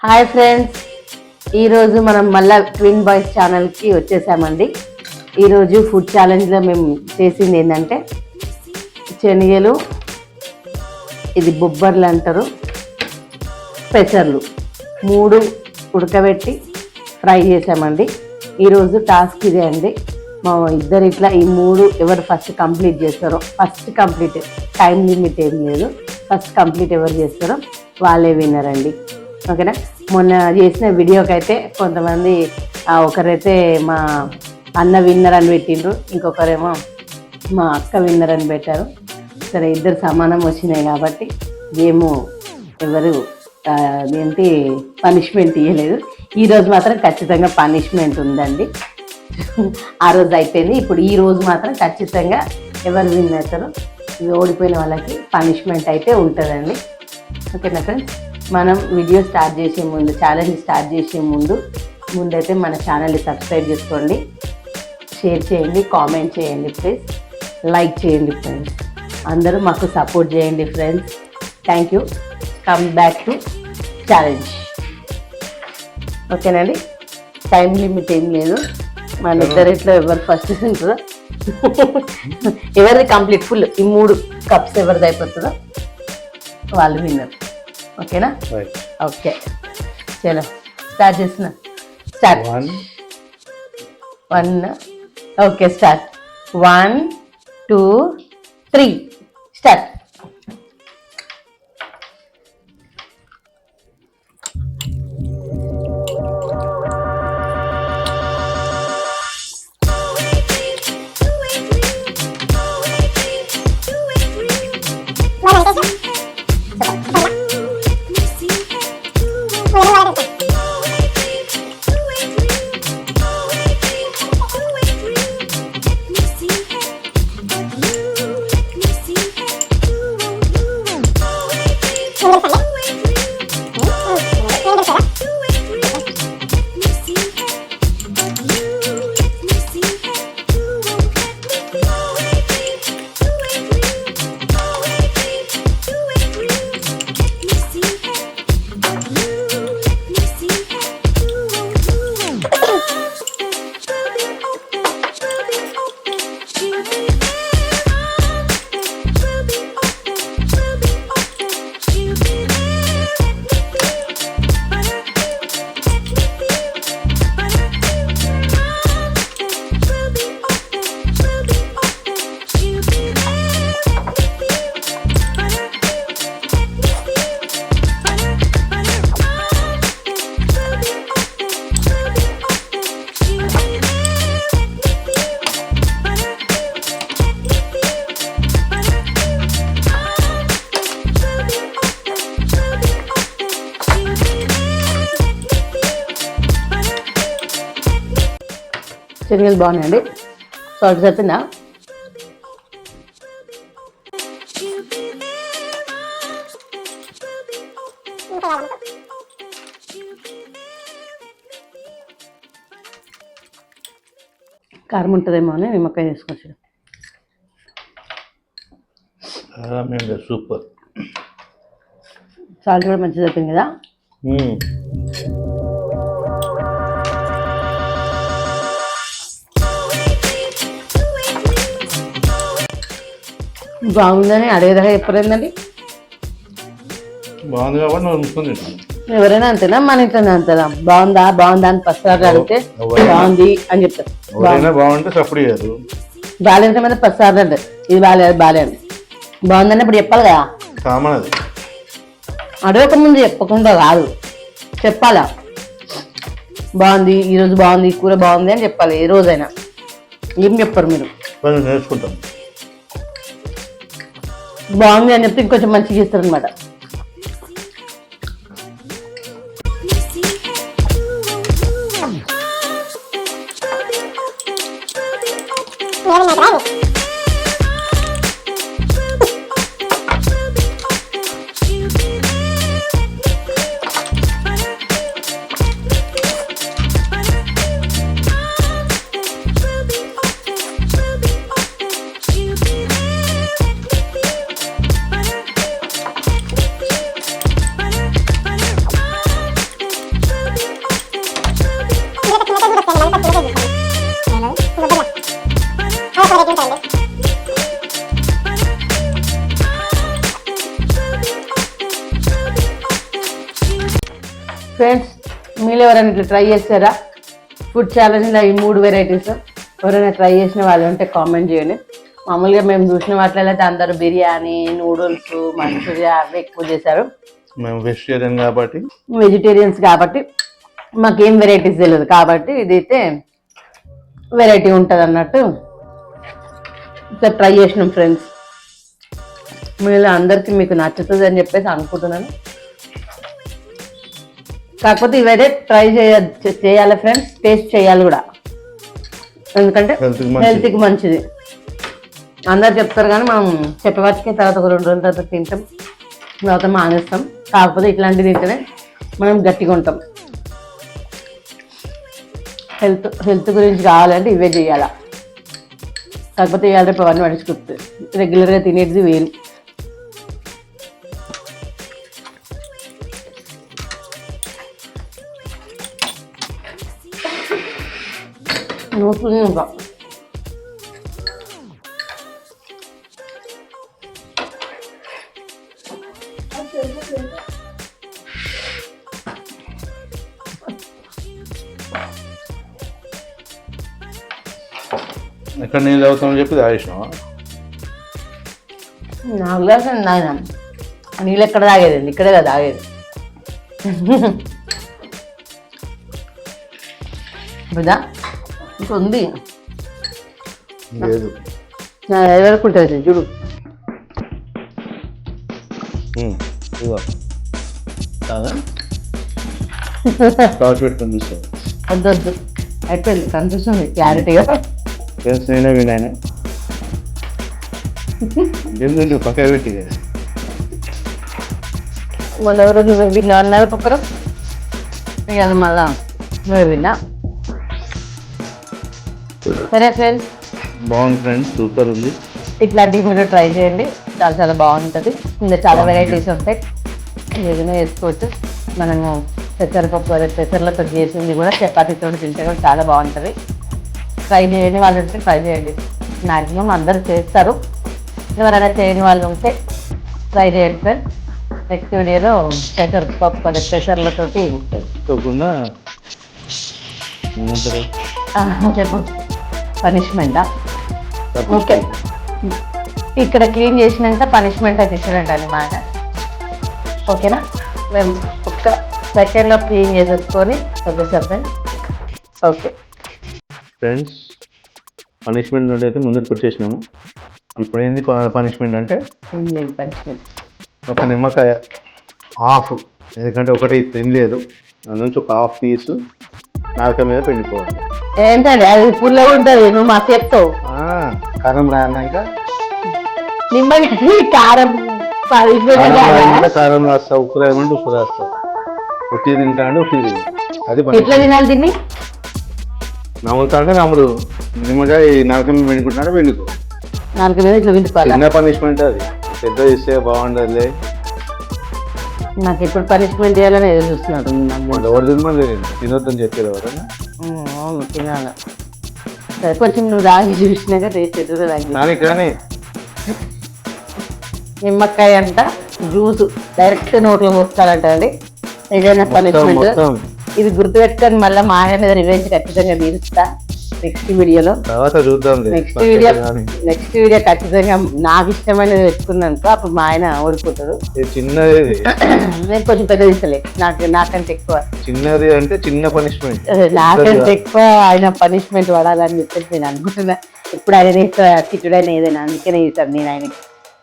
Hi friends, ఈరోజు మనం మళ్ళీ ట్విన్ బాయ్స్ ఛానల్కి వచ్చేసామండి. ఈరోజు ఫుడ్ ఛాలెంజ్లో మేము చేసింది ఏంటంటే శనగలు, ఇది బొబ్బర్లు అంటారు, పెసర్లు 3 ఉడకబెట్టి ఫ్రై చేసామండి. ఈరోజు టాస్క్ ఇదే అండి. మా ఇద్దరు ఇట్లా ఈ 3 ఎవరు ఫస్ట్ కంప్లీట్ చేస్తారో, ఫస్ట్ కంప్లీట్, టైం లిమిట్ ఏం లేదు, ఫస్ట్ కంప్లీట్ ఎవరు చేస్తారో వాళ్ళే విన్నర్ అండి. ఓకేనా. మొన్న చేసిన వీడియోకి అయితే కొంతమంది ఒకరైతే మా అన్న విన్నర్ అని పెట్టిండ్రు, ఇంకొకరేమో మా అక్క విన్నర్ అని పెట్టారు. సరే, ఇద్దరు సమానం వచ్చినాయి కాబట్టి గేము ఎవరు ఏంటి పనిష్మెంట్ ఇవ్వలేదు. ఈరోజు మాత్రం ఖచ్చితంగా పనిష్మెంట్ ఉందండి. ఆ రోజు అయిపోయింది. ఇప్పుడు ఈ రోజు మాత్రం ఖచ్చితంగా ఎవరు విన్ అవుతారో ఓడిపోయిన వాళ్ళకి పనిష్మెంట్ అయితే ఉంటుందండి. ఓకేనా ఫ్రెండ్స్, మనం వీడియో స్టార్ట్ చేసే ముందు, ఛాలెంజ్ స్టార్ట్ చేసే ముందైతే మన ఛానల్ని సబ్స్క్రైబ్ చేసుకోండి, షేర్ చేయండి, కామెంట్ చేయండి, ప్లీజ్ లైక్ చేయండి ఫ్రెండ్స్. అందరూ మాకు సపోర్ట్ చేయండి friends. Thank you. Come back to challenge. ఓకేనండి. టైం లిమిట్ ఏం లేదు. మన ఇద్దరిట్లో ఎవరు ఫస్ట్ తింటారో ఎవరిది కంప్లీట్ ఫుల్ ఈ 3 కప్స్ ఎవరిది అయిపోతుందో వాళ్ళు విన్నర్. ఓకేనా? ఓకే, చలో స్టార్ట్ చేసిన. స్టార్ట్. 1 okay, start. 1 2 3 స్టార్ట్. శనగలు బాగున్నాయండి. సాల్ట్ సరిపోయిందా? కారం ఉంటుందేమో అని నిమ్మకాయ తీసుకొచ్చి. సూపర్. సాల్ట్ కూడా మంచిగా సరిపోయింది కదా. బాగుందని అడిగేదాకా చెప్పలేదండి. బాగుంది కాబట్టి ఎవరైనా అంతేనా, మన ఇంట్లోనే అంతేనా? బాగుందా బాగుందా అని ఫస్ట్ సార్లు అడిగితే బాగుంది అని చెప్తారు. బాగుంటే సపోర్ట్ చేయరు. బాగాలేదంటే మీద ఫస్ట్ సార్లు అంటే ఇది బాగాలేదు బాగాలేదు, బాగుందని ఇప్పుడు చెప్పాలి కదా. కామన్ అది. అడగక ముందు చెప్పకుండా కాదు, చెప్పాలా. బాగుంది, ఈరోజు బాగుంది, కూర బాగుంది అని చెప్పాలి. ఏ రోజైనా ఏం చెప్పరు మీరు. నేర్చుకుంటాం. బాగుంది అని చెప్తే ఇంకొంచెం మంచిగా చేస్తారు అనమాట. ఫ్రెండ్స్ మీరు ఎవరైనా ఇట్లా ట్రై చేస్తారా ఫుడ్ ఛాలెంజ్లో ఈ 3 వెరైటీస్ ఎవరైనా ట్రై చేసిన వాళ్ళు ఉంటే కామెంట్ చేయండి. మామూలుగా మేము చూసిన వాటిలో అయితే అందరూ బిర్యానీ, నూడిల్స్, మంచూరియా అవి ఎక్కువ చేశారు. మేము వెజిటేరియన్స్ కాబట్టి మాకేం వెరైటీస్ తెలియదు కాబట్టి ఇదైతే వెరైటీ ఉంటుంది అన్నట్టు ఇట్లా ట్రై చేసినాం ఫ్రెండ్స్. మీరు అందరికీ మీకు నచ్చుతుంది అని చెప్పేసి అనుకుంటున్నాను. కాకపోతే ఇవైతే ట్రై చేయాలి ఫ్రెండ్స్, టేస్ట్ చేయాలి కూడా, ఎందుకంటే హెల్త్కి మంచిది అందరు చెప్తారు. కానీ మనం చెప్పవచ్చకే తర్వాత ఒక 2 రోజుల తర్వాత తింటాం, తర్వాత మానేస్తాం. కాకపోతే ఇట్లాంటివి తింటేనే మనం గట్టిగా ఉంటాం. హెల్త్ గురించి కావాలంటే ఇవే చేయాలా. కాకపోతే ఇవాళ రేపు అవన్నీ పడుచుకుంటుంది. రెగ్యులర్గా తినేది వేరు. ఇంకా ఎక్కడ నీళ్ళు తాగుతామని చెప్పి తాగేసినావా? నా గ్లాస్ తాగినా. నీళ్ళు ఎక్కడ తాగేదండి, ఇక్కడే కదా తాగేది. బుదా ఇంకా ఉంది, లేదు వరకు ఉంటుంది చూడు. పెట్టుకుని వద్దు అయిపోయింది, కనిపిస్తుంది క్లారిటీగా. నేనే వినాయన ఎందుకు పక్క పెట్టి మొన్న ఎవరు నువ్వు విన్నా అన్నారు పక్కన, ఇక అది మళ్ళా నువ్వు విన్నా. సరే ఫ్రెండ్స్, బాగుంది ఫ్రెండ్స్, సూపర్ ఉంది. ఇట్లాంటివి మీరు ట్రై చేయండి, చాలా చాలా బాగుంటుంది. ఇంకా చాలా వెరైటీస్ ఉంటాయి, ఏదైనా వేసుకోవచ్చు. మనము పెసరపప్పు పెసర్లతో చేసింది కూడా చపాతీతో తింటే కూడా చాలా బాగుంటుంది. ట్రై చేయని వాళ్ళు ఉంటే ట్రై చేయండి. మ్యాక్సిమం అందరూ చేస్తారు, ఎవరైనా చేయని వాళ్ళు ఉంటే ట్రై చేయండి సార్. నెక్స్ట్ వీడియోలో పెసరపప్పు పెసర్లతోటి చెప్పు పనిష్మెంటా? ఓకే, ఇక్కడ క్లీన్ చేసినాక పనిష్మెంట్ అది ఇచ్చినట్టు అనమాట. ఓకేనా? మేము ఒక్క సెకండ్లో క్లీన్ చేసేసుకొని వదిలేసాం. ఓకే ఫ్రెండ్స్, పనిష్మెంట్ అయితే ముందు పెట్టేసినాము. ఇప్పుడు ఏంది పనిష్మెంట్ అంటే పనిష్మెంట్ ఒక నిమ్మకాయ హాఫ్, ఎందుకంటే ఒకటి తినలేదు, దాని నుంచి ఒక హాఫ్ పీసు నాలుక మీద పిండిపోవాలి. ఏంటండి అది పుల్లగా ఉంటుంది, నువ్వు మాకు చెప్తావు. కారం రాయన్నాక నిమ్మకాయ కారం కారం రాస్తావు, ఉప్పు రాయమంటే ఉప్పు రాస్తావు, ఉట్టి తింటా అంటే ఉట్టి తింటా. అది ఎట్లా తినాలి దీన్ని? నమ్ముతా అంటే నమ్ముడు, నిమ్మకాయ నాలుక మీద పిండుకుంటున్నాడు పిండుకో, నాలుక మీద ఇట్లా పిండుకోవాలి. చిన్న పనిష్మెంట్ అది, పెద్ద ఇస్తే బాగుండదులే. నాకు ఎప్పుడు పనిష్మెంట్ చేయాలని ఏదో చూస్తున్నాడు. ఎవరు తినమని తినొద్దని చెప్పేది ఎవరన్నా? అవును తినాలి. సరే కొంచెం నువ్వు రాగి చూసినాక టేస్ట్ ఎదురు రాగి. కానీ నిమ్మకాయ అంట జ్యూస్ డైరెక్ట్ నోట్లో పోస్తారంట అండి. ఏదైనా పనిష్మెంట్ ఇది గుర్తుపెట్టుకొని మళ్ళీ మా ఆయన మీద రివెంజ్ ఖచ్చితంగా తీరుస్తా నెక్స్ట్ వీడియోలో. తర్వాత చూద్దాం. నెక్స్ట్ వీడియో ఖచ్చితంగా నాకు ఇష్టమైనది పెట్టుకున్నాను, అప్పుడు మా ఆయన ఓడిపోతాడు. చిన్నది నేను కొంచెం పెద్ద తీసలే, నాకంటే ఎక్కువ చిన్నది అంటే చిన్న పనిష్మెంట్, నాకంటే ఎక్కువ ఆయన పనిష్మెంట్ పడాలని చెప్పేసి నేను అనుకుంటున్నా. ఇప్పుడు ఆయన ఇస్తా తిట్టుడైనా ఏదైనా, అందుకనే ఇస్తాను నేను ఆయన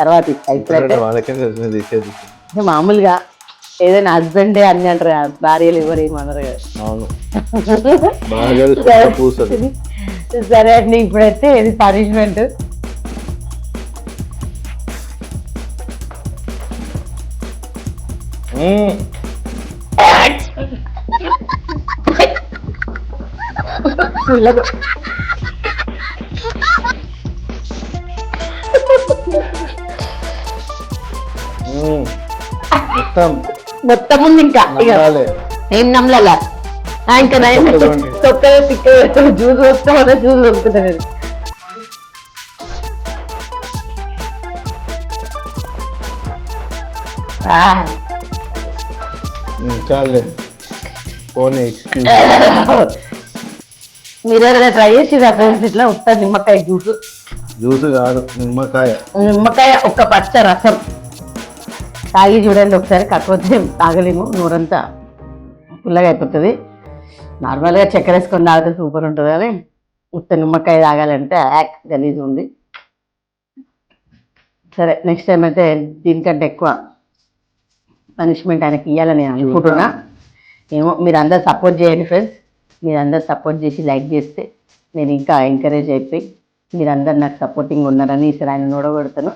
తర్వాత ఇస్తాను. ఇప్పుడైతే మామూలుగా ఏదైనా హస్బెండే అన్ని అంటారు, భార్యలు ఎవరు ఏమన్నారు కదా. సరే అండి, ఇప్పుడైతే ఇది పనిష్మెంట్. మొత్తం ఉంది ఇంకా ఏం నమ్మల ఇంకా తొక్క తిక్క జ్యూస్ వస్తామన్నా జ్యూస్ వస్తుంటా. చాలే ఫోన్ ఎక్స్క్యూజ్ మీరు ఏదైనా ట్రై చేసిరా ఫ్రెండ్స్ ఇట్లా ఉత్త నిమ్మకాయ జ్యూస్ జ్యూస్ కాదు నిమ్మకాయ నిమ్మకాయ ఒక పచ్చ రసం తాగి చూడండి ఒకసారి. కాకపోతే తాగలేము, నూరంతా పుల్లగా అయిపోతుంది. నార్మల్గా చక్కెర వేసుకొని తాగితే సూపర్ ఉంటుంది, కానీ ఉత్త నిమ్మకాయ తాగాలంటే గలీజ్ ఉంది. సరే నెక్స్ట్ టైం అయితే దీనికంటే ఎక్కువ పనిష్మెంట్ ఆయనకి ఇవ్వాలని నేను అనుకుంటున్నా. ఏమో మీరు అందరు సపోర్ట్ చేయండి ఫ్రెండ్స్. మీరు అందరు సపోర్ట్ చేసి లైక్ చేస్తే నేను ఇంకా ఎంకరేజ్ అయిపోయి మీరు అందరు నాకు సపోర్టింగ్ ఉన్నారని ఈసారి ఆయన నోడగొడతాను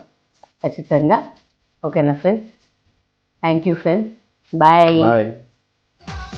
ఖచ్చితంగా. ఓకేనా friends? Thank you friends. Bye. Bye.